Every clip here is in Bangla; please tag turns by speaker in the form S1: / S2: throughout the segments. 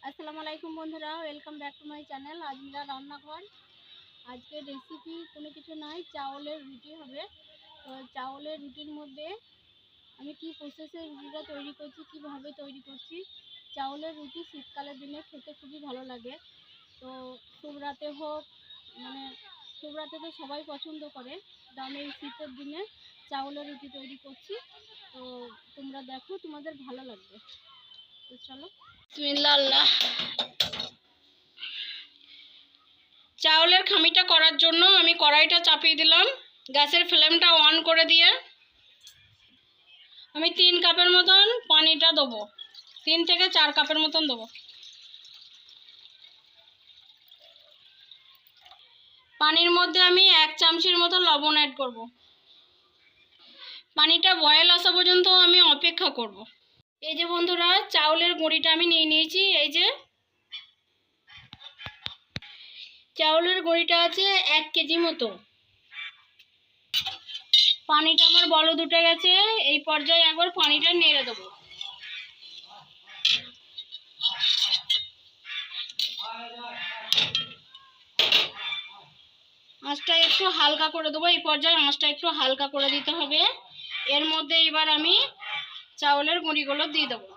S1: আসসালামু আলাইকুম বন্ধুরা, welcome back to my channel Azmira রান্নাঘর। আজকে রেসিপি কোনো কিছু নয়, চাউলের রুটি হবে। তো চাউলের রুটির মধ্যে আমি কি প্রসেসে রুটিটা তৈরি করছি, কিভাবে তৈরি করছি। চাউলের রুটি শীতকালের দিনে খেতে খুবই ভালো লাগে। তো শুভরাতে হোক, মানে শুভরাতে তো সবাই পছন্দ করে। তো আমি এই শীতের দিনে চাউলের রুটি তৈরি করছি। তো তোমরা দেখো, তোমাদের ভালো লাগবে। তো চলো, বিসমিল্লাহ। আল্লাহ। চাউলের খামিটা করার জন্য আমি কড়াইটা চাপিয়ে দিলাম, গ্যাসের ফ্লেমটা অন করে দিয়ে আমি 3 কাপের মতন পানিটা দেবো। 3 থেকে 4 কাপের মতন দেবো। পানির মধ্যে আমি 1 চামচের মতো লবণ অ্যাড করব। পানিটা বয়েল আসা পর্যন্ত আমি অপেক্ষা করব। এই যে বন্ধুরা, চাউলের গুঁড়িটা আমি নিয়ে নিয়েছি। এই যে চাউলের গুঁড়িটা আছে 1 কেজি মতো। পানিটা আমার বলদ উঠে গেছে। এই পর্যায়ে একবার পানিটা নেড়ে দেবো। আঁচটা একটু হালকা করে দেবো। এই পর্যায়ে আঁচটা একটু হালকা করে দিতে হবে। এর মধ্যে এবার আমি চাউলের গুঁড়িগুলো দিয়ে দেবো।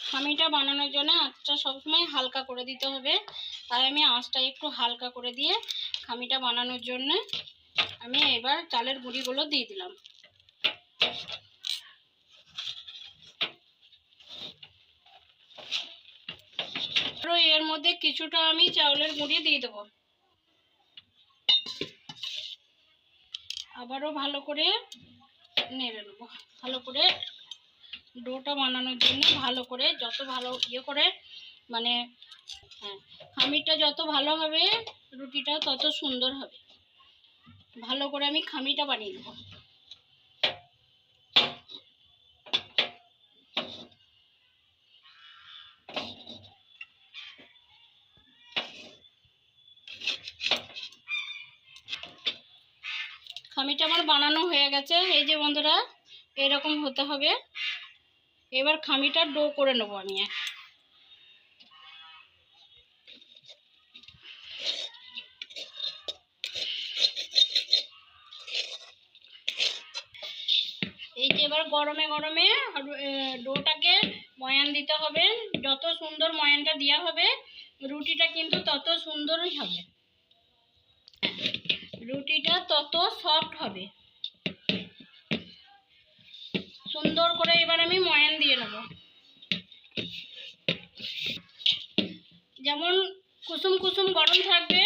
S1: খামিটা বানানোর জন্য আঁচটা সবসময় হালকা করে দিতে হবে। তাই আমি আঁচটা একটু হালকা করে দিয়ে খামিটা বানানোর জন্য আমি এবার চালের গুঁড়িগুলো দিয়ে দিলাম। এর মধ্যে কিছুটা আমি চাউলের গুঁড়ি দিয়ে দেবো। আবারও ভালো করে নেড়ে নেবো। ভালো করে ডোটা বানানোর জন্য ভালো করে যত ভালো করে মানে খামিরটা যত ভালো হবে রুটিটা তত সুন্দর হবে। ভালো করে আমি খামিটা বানিয়ে নেব। খামিটা আমার বানানো হয়ে গেছে। এই যে বন্ধুরা, এরকম হতে হবে। এবার খামিটা ডো করে নেবো আমি। এই যে এবার গরমে গরমে ডোটাকে ময়ান দিতে হবে। যত সুন্দর ময়ানটা দেওয়া হবে রুটিটা কিন্তু তত সুন্দরই হবে, রুটিটা তত সফট হবে। সুন্দর করে এবার আমি ময়ান দিয়ে নেব। যেমন কুসুম কুসুম গরম থাকবে,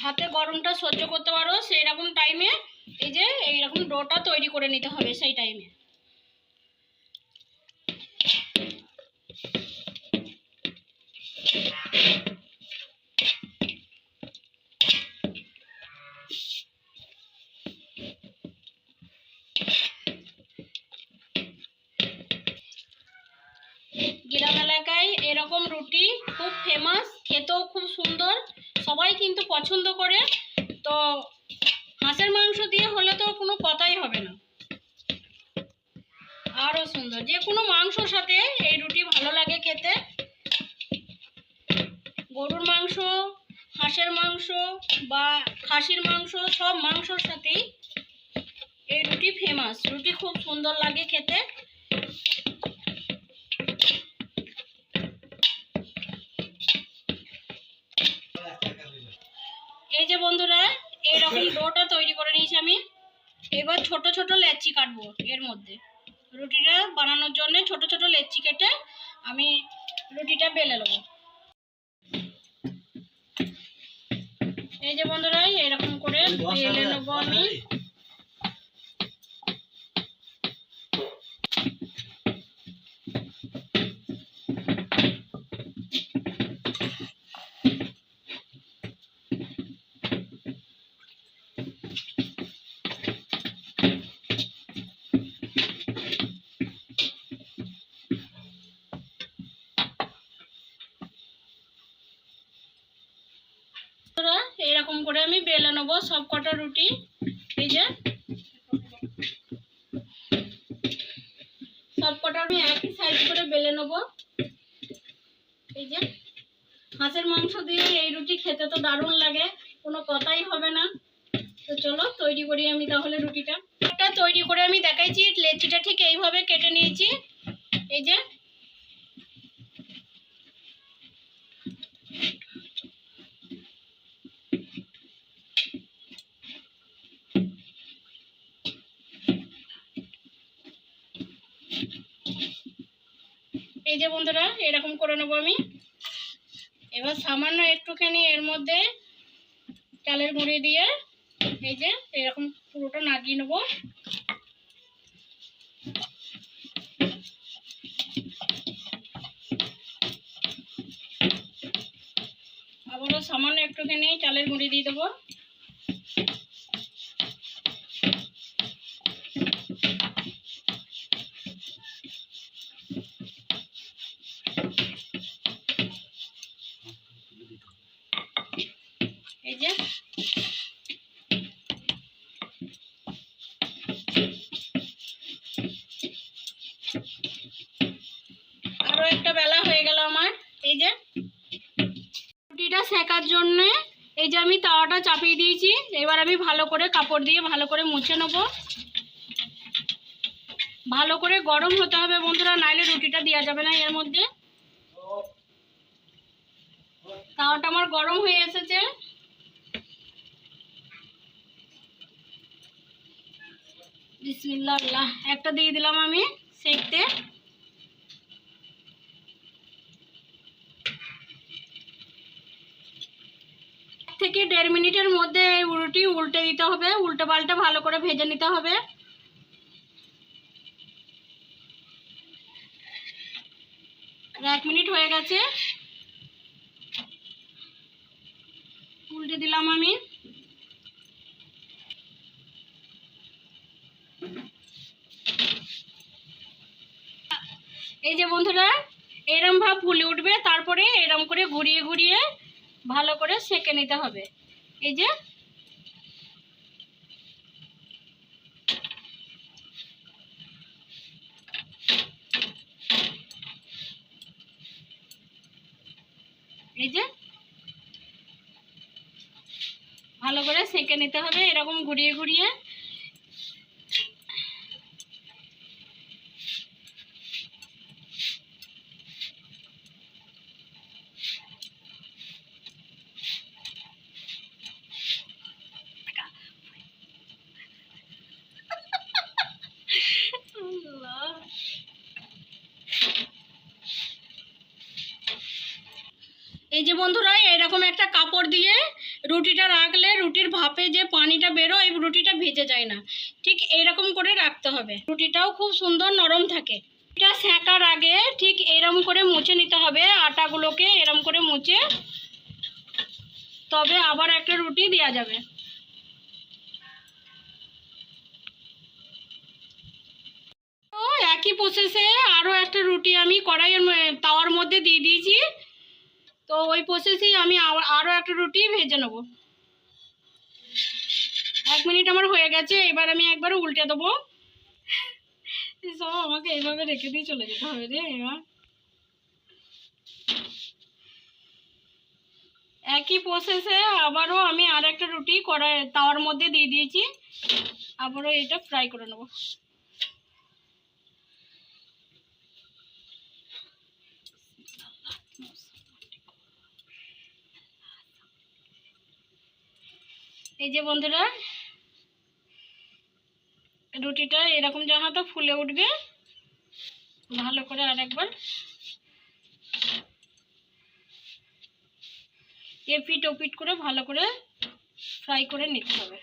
S1: হাতে গরমটা সহ্য করতে পারো, সেই রকম টাইমে এই যে এইরকম ডোটা তৈরি করে নিতে হবে। সেই টাইমে গ্রাম এলাকায় এরকম রুটি খুব ফেমাস, খেতেও খুব সুন্দর, সবাই কিন্তু পছন্দ করে। তো হাঁসের মাংস দিয়ে হলে তো কোনো কথাই হবে না, আরও সুন্দর। যে কোনো মাংসর সাথে এই রুটি ভালো লাগে খেতে। গরুর মাংস, হাঁসের মাংস বা খাসির মাংস, সব মাংসর সাথেই এই রুটি ফেমাস। রুটি খুব সুন্দর লাগে খেতে। এই যে বন্ধুরা, এইরকম ডোটা তৈরি করে নিয়েছি আমি। এবার ছোট ছোট লেচি কাটবো। এর মধ্যে রুটিটা বানানোর জন্য ছোট ছোট লেচি কেটে আমি রুটিটা বেলে নেবো। এই যে বন্ধুরা, এরকম করে বেলে নেবো আমি। করে আমি বেলে নেবো সব কটা রুটি। এই যে সব কটা আমি একই সাইজ করে বেলে নেবো। এই যে হাঁসের মাংস দিয়ে এই রুটি খেতে তো দারুণ লাগে, কোনো কথাই হবে না। তো চলো তৈরি করি আমি তাহলে রুটিটা। তৈরি করে আমি দেখাইছি, লেচিটা ঠিক এইভাবে কেটে নিয়েছি। এই যে বন্ধুরা এরকম করে নেবো আমি। এবার সামান্য একটুখানি এর মধ্যে চালের গুঁড়ি দিয়ে এই যে এরকম পুরোটা নাড়িয়ে নেবো। আবারও সামান্য একটুখানি চালের গুঁড়ি দিয়ে দেবো। এই যে আরো একটা বেলা হয়ে গেল আমার। এই যে রুটিটা সেকার জন্য এই যে আমি তাওয়াটা চাপিয়ে দিয়েছি। এবার আমি ভালো করে কাপড় দিয়ে ভালো করে মুছে নেবো। ভালো করে গরম হতে হবে বন্ধুরা, নাইলে রুটিটা দেওয়া যাবে না এর মধ্যে। তাওয়াটা আমার গরম হয়ে এসেছে। বিসমিল্লাহ, একটা দিয়ে দিলাম আমি সেকতে। থেকে 1.5 মিনিটের মধ্যে এই রুটি উল্টে দিতে হবে, উল্টে পাল্টে ভালো করে ভেজে নিতে হবে। 1 মিনিট হয়ে গেছে, উল্টে দিলাম আমি। এই যে বন্ধুরা এরম ভাব ফুলে উঠবে, তারপরে এরম করে ঘুরিয়ে ঘুরিয়ে ভালো করে সেঁকে নিতে হবে। এই যে ভালো করে সেঁকে নিতে হবে এরকম ঘুরিয়ে ঘুরিয়ে। এই যে বন্ধুরা এরকম একটা কাপড় দিয়ে রুটিটা রাখলে রুটির ভাপে যে পানিটা বেরোয় এই রুটিটা ভেজে যায় না। ঠিক এইরকম করে রাখতে হবে, রুটিটাও খুব সুন্দর নরম থাকে। এটা সেঁকার আগে ঠিক এরকম করে মুছে নিতে হবে, আটাগুলোকে এরকম করে মুছে তবে আবার একটা রুটি দেওয়া যাবে। তো একই প্রসেসে আরও একটা রুটি আমি কড়াইয়ের তাওয়ার মধ্যে দিয়ে দিয়েছি। তো ওই প্রসেসেই আমি আরও একটা রুটি ভেজে নেব। 1 মিনিট আমার হয়ে গেছে, এবার আমি একবার উল্টে দেবো। সব আমাকে এইভাবে রেখে দিয়ে চলে যেতে হবে রে। এবার একই প্রসেসে আবারও আমি আর একটা রুটি কড়াই তাওয়ার মধ্যে দিয়ে দিয়েছি, আবারও এটা ফ্রাই করে নেব। এই যে বন্ধুরা রুটিটা এরকম যখন তো ফুলে উঠবে, ভালো করে আরেকবার এপিট ওপিট করে ভালো করে ফ্রাই করে নিতে হবে।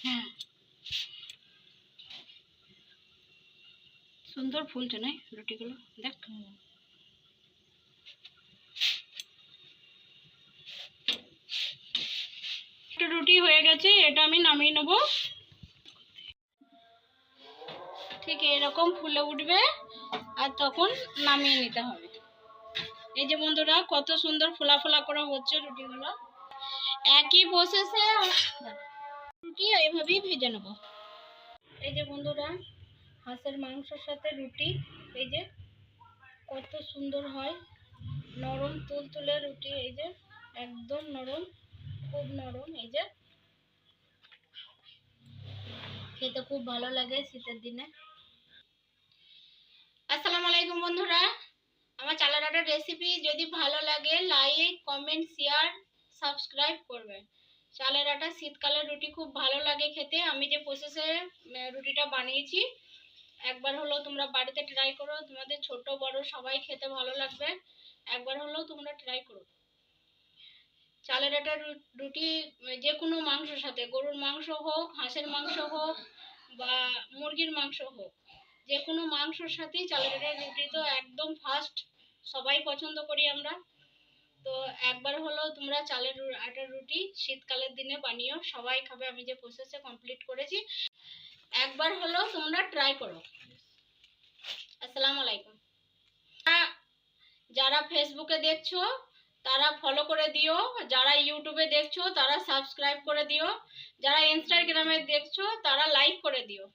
S1: হ্যাঁ সুন্দর ফুলছে না রুটিগুলো, দেখ। একটা রুটি হয়ে গেছে, এটা আমি নামিয়ে নেব। ঠিক এরকম ফুলে উঠবে আর তখন নামিয়ে নিতে হবে। এই যে বন্ধুরা কত সুন্দর ফোলা ফোলা করে হচ্ছে রুটিগুলো। একই প্রসেসে রুটি এইভাবেই ভেজে নেব। এই যে বন্ধুরা হাঁসের মাংসের সাথে রুটি, এই যে কত সুন্দর হয়, নরম তুলতুলে রুটি, এই যে একদম নরম, খুব নরম। এই যে খেতে খুব ভালো লাগে শীতের দিনে। আসসালামু আলাইকুম বন্ধুরা, আমার চালের আটার রেসিপি যদি ভালো লাগে লাইক, কমেন্ট, শেয়ার, সাবস্ক্রাইব করবেন। চালের আটা শীতকালের রুটি খুব ভালো লাগে খেতে। আমি যে প্রসেসে রুটিটা বানিয়েছি একবার হলো তোমরা বাড়িতে ট্রাই করো, তোমাদের ছোট বড় সবাই খেতে ভালো লাগবে। একবার হলো তোমরা ট্রাই করো। চালের আটার রুটি যে কোনো মাংসের সাথে, গরুর মাংস হোক, হাঁসের মাংস হোক বা মুরগির মাংস হোক, যে কোনো মাংসের সাথেই চালের আটার রুটি তো একদম ফার্স্ট, সবাই পছন্দ করি আমরা। তো একবার হলো তোমরা চালের আটার রুটি শীতকালের দিনে বানিও, সবাই খাবে। আমি যে প্রসেসে কমপ্লিট করেছি, একবার হলো তোমরা ট্রাই করো। আসসালামু আলাইকুম। যারা ফেসবুকে দেখছো তারা ফলো করে দিও, যারা ইউটিউবে দেখছো তারা সাবস্ক্রাইব করে দিও, যারা ইনস্টাগ্রামে দেখছো তারা লাইক করে দিও।